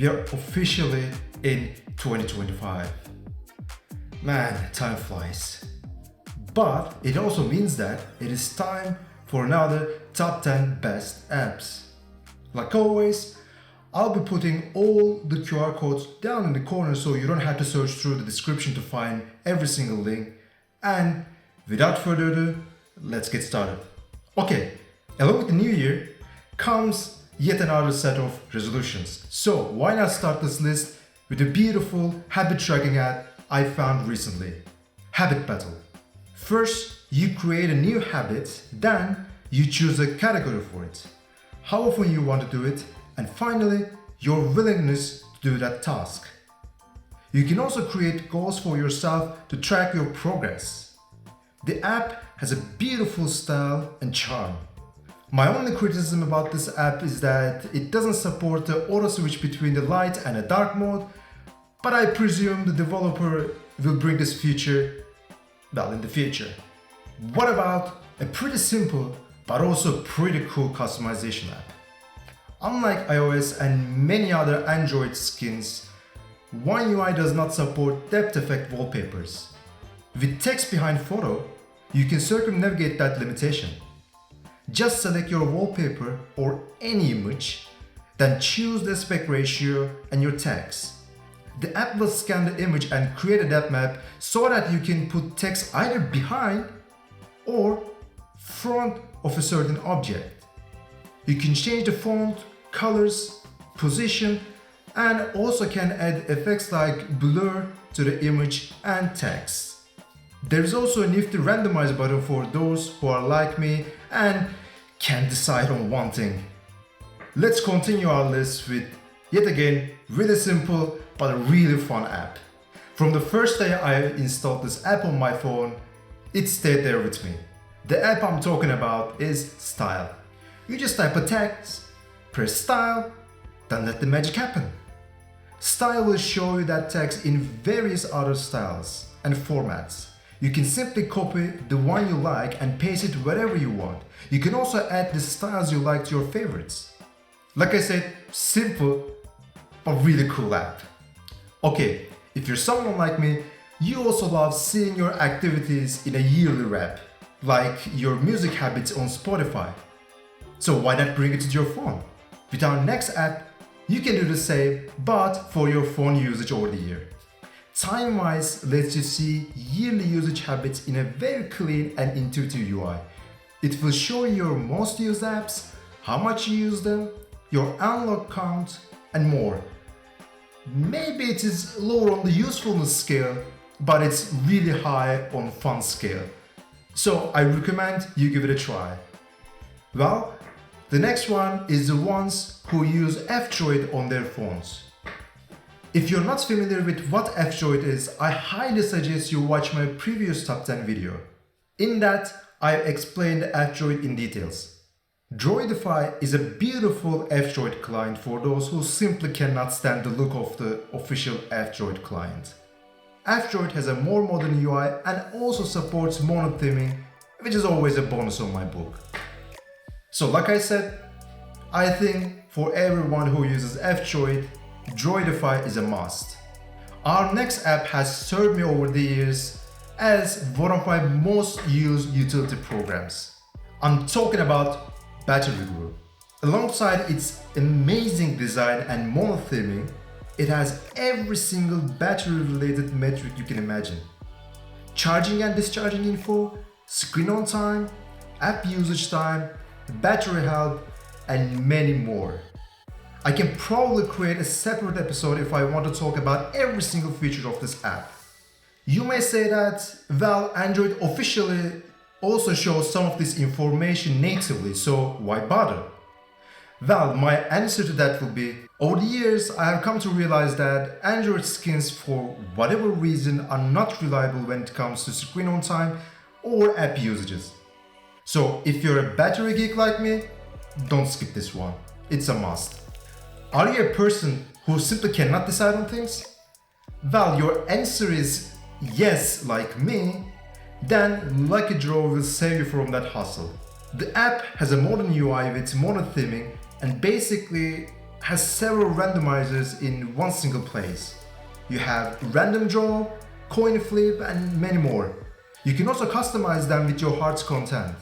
We are officially in 2025. Man, time flies. But it also means that it is time for another top 10 best apps. Like always, I'll be putting all the QR codes down in the corner so you don't have to search through the description to find every single link. And without further ado, let's get started. Okay, along with the new year comes yet another set of resolutions. So why not start this list with a beautiful habit tracking app I found recently. Habit Battle. First, you create a new habit, then you choose a category for it, how often you want to do it, and finally, your willingness to do that task. You can also create goals for yourself to track your progress. The app has a beautiful style and charm. My only criticism about this app is that it doesn't support the auto switch between the light and a dark mode, but I presume the developer will bring this feature, in the future. What about a pretty simple but also pretty cool customization app? Unlike iOS and many other Android skins, One UI does not support depth effect wallpapers. With text behind photo, you can circumnavigate that limitation. Just select your wallpaper or any image, then choose the aspect ratio and your text. The app will scan the image and create a depth map so that you can put text either behind or front of a certain object. You can change the font, colors, position, and also can add effects like blur to the image and text. There is also a nifty randomize button for those who are like me and can't decide on one thing. Let's continue our list with, yet again, really simple but a really fun app. From the first day I installed this app on my phone, it stayed there with me. The app I'm talking about is Style. You just type a text, press Style, then let the magic happen. Style will show you that text in various other styles and formats. You can simply copy the one you like and paste it wherever you want. You can also add the styles you like to your favorites. Like I said, simple but really cool app. Okay, if you're someone like me, you also love seeing your activities in a yearly wrap, like your music habits on Spotify. So why not bring it to your phone? With our next app, you can do the same, but for your phone usage over the year. TimeWise lets you see yearly usage habits in a very clean and intuitive UI. It will show you your most used apps, how much you use them, your unlock count, and more. Maybe it is lower on the usefulness scale, but it's really high on fun scale. So I recommend you give it a try. Well, the next one is the ones who use F-Droid on their phones. If you're not familiar with what F-Droid is, I highly suggest you watch my previous top 10 video. In that, I explained F-Droid in details. Droid-ify is a beautiful F-Droid client for those who simply cannot stand the look of the official F-Droid client. F-Droid has a more modern UI and also supports mono-theming, which is always a bonus on my book. So like I said, I think for everyone who uses F-Droid, Droid-ify is a must. Our next app has served me over the years as one of my most used utility programs. I'm talking about Battery Guru. Alongside its amazing design and mono-theming, it has every single battery-related metric you can imagine. Charging and discharging info, screen on time, app usage time, battery health, and many more. I can probably create a separate episode if I want to talk about every single feature of this app. You may say that, well, Android officially also shows some of this information natively, so why bother? Well, my answer to that will be, over the years I have come to realize that Android skins for whatever reason are not reliable when it comes to screen on time or app usages. So if you're a battery geek like me, don't skip this one. It's a must. Are you a person who simply cannot decide on things? Well, your answer is yes, like me. Then Lucky Draw will save you from that hustle. The app has a modern UI with mono-theming, and basically has several randomizers in one single place. You have random draw, coin flip, and many more. You can also customize them with your heart's content.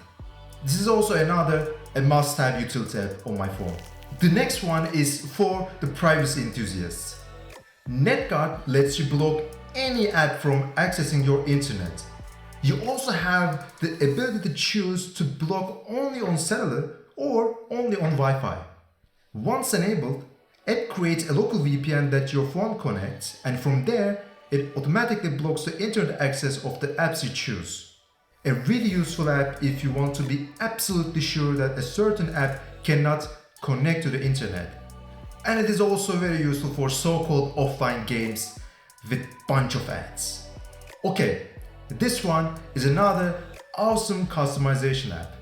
This is also a must-have utility app on my phone. The next one is for the privacy enthusiasts. NetGuard lets you block any app from accessing your internet. You also have the ability to choose to block only on cellular or only on Wi-Fi. Once enabled, it creates a local VPN that your phone connects, and from there, it automatically blocks the internet access of the apps you choose. A really useful app if you want to be absolutely sure that a certain app cannot connect to the internet. And it is also very useful for so-called offline games with bunch of ads. Okay, this one is another awesome customization app.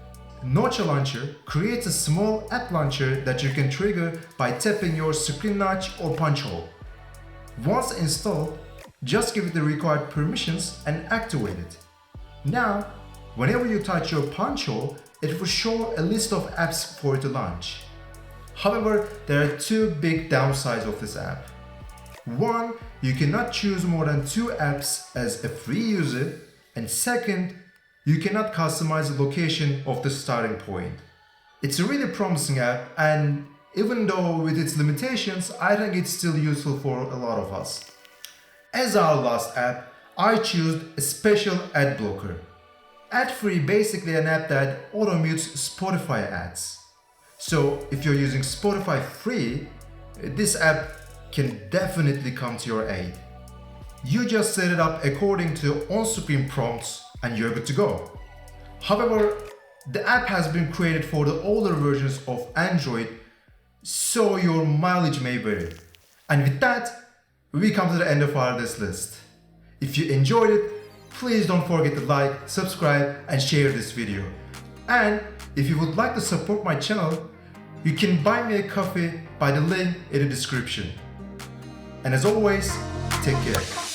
Notcha Launcher creates a small app launcher that you can trigger by tapping your screen notch or punch hole. Once installed, just give it the required permissions and activate it. Now, whenever you touch your punch hole, it will show a list of apps for you to launch. However, there are two big downsides of this app. One, you cannot choose more than 2 apps as a free user, and second, you cannot customize the location of the starting point. It's a really promising app, and even though with its limitations, I think it's still useful for a lot of us. As our last app, I chose a special ad blocker. Ad-free basically an app that auto-mutes Spotify ads. So if you're using Spotify free, this app can definitely come to your aid. You just set it up according to on-screen prompts and you're good to go. However, the app has been created for the older versions of Android, so your mileage may vary. And with that, we come to the end of our list. If you enjoyed it, please don't forget to like, subscribe, and share this video. And if you would like to support my channel, you can buy me a coffee by the link in the description. And as always, take care.